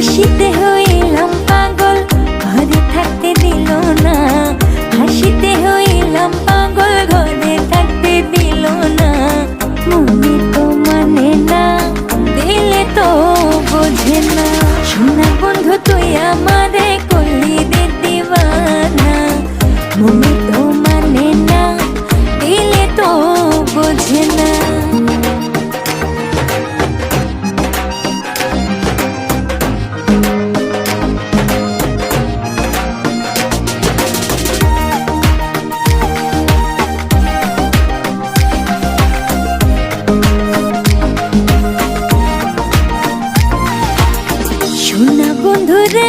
হাসিতে হইলাম পাগল, ঘরে থাকতে দিল না। হাসিতে হইলাম পাগল, ঘরে থাকতে দিল না। মনে তো মানে না, দিলে তো বোঝে না। সোনা বন্ধু তুই আমারে করলি রে দিওয়ানা। মনে তো মানে না, দিলে তো বোঝে না। সোনা বন্ধুরে